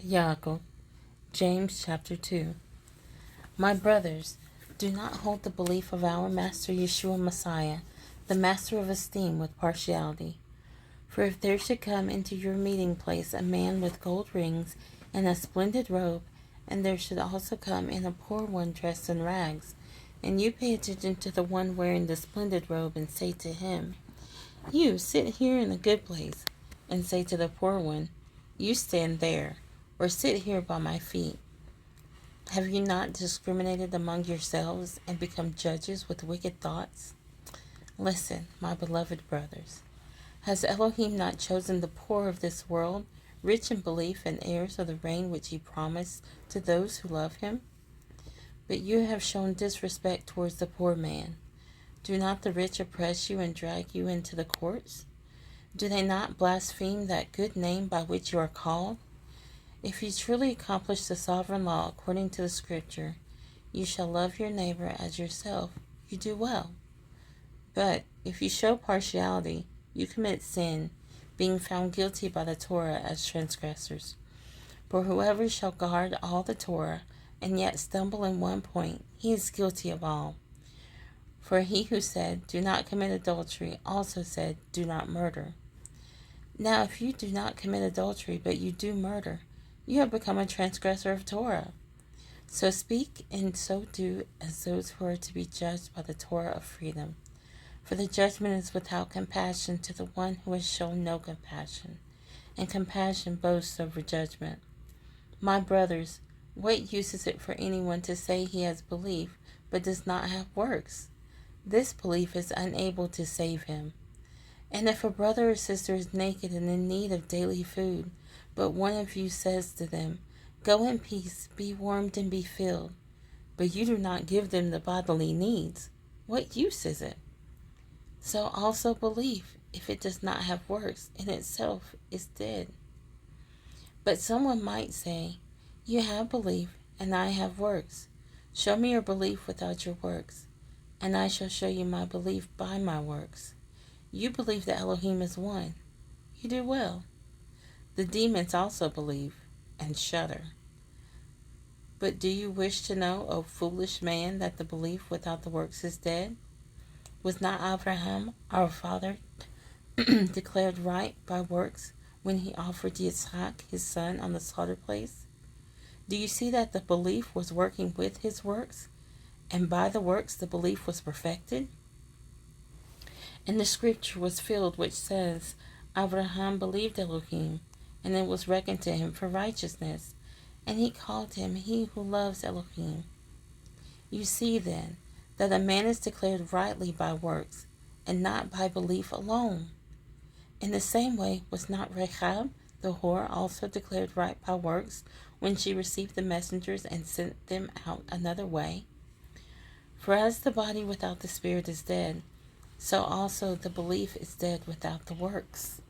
Aqob, James chapter 2. My brothers, do not hold the belief of our Master Yeshua Messiah, the Master of esteem, with partiality. For if there should come into your meeting place a man with gold rings and a splendid robe, and there should also come in a poor one dressed in rags, and you pay attention to the one wearing the splendid robe, and say to him, "You sit here in a good place," and say to the poor one, "You stand there," or "Sit here by my feet," have you not discriminated among yourselves and become judges with wicked thoughts? Listen, my beloved brothers. Has Elohim not chosen the poor of this world, rich in belief and heirs of the reign which he promised to those who love him? But you have shown disrespect towards the poor man. Do not the rich oppress you and drag you into the courts? Do they not blaspheme that good name by which you are called? If you truly accomplish the sovereign law according to the Scripture, you shall love your neighbor as yourself, you do well. But if you show partiality, you commit sin, being found guilty by the Torah as transgressors. For whoever shall guard all the Torah, and yet stumble in one point, he is guilty of all. For he who said, "Do not commit adultery," also said, "Do not murder." Now if you do not commit adultery, but you do murder, you have become a transgressor of Torah. So speak and so do as those who are to be judged by the Torah of freedom. For the judgment is without compassion to the one who has shown no compassion, and compassion boasts over judgment. My brothers, what use is it for anyone to say he has belief, but does not have works? This belief is unable to save him. And if a brother or sister is naked and in need of daily food, but one of you says to them, "Go in peace, be warmed and be filled," but you do not give them the bodily needs, what use is it? So also belief, if it does not have works, in itself is dead. But someone might say, "You have belief, and I have works. Show me your belief without your works, and I shall show you my belief by my works." You believe that Elohim is one. You do well. The demons also believe and shudder. But do you wish to know, O foolish man, that the belief without the works is dead? Was not Abraham, our father, declared right by works when he offered Yitzhak, his son, on the slaughter place? Do you see that the belief was working with his works, and by the works the belief was perfected? And the scripture was filled which says, "Abraham believed Elohim, and it was reckoned to him for righteousness, and he called him he who loves Elohim." You see then that a man is declared rightly by works, and not by belief alone. In the same way was not Rahab the whore also declared right by works when she received the messengers and sent them out another way? For as the body without the spirit is dead, so also the belief is dead without the works.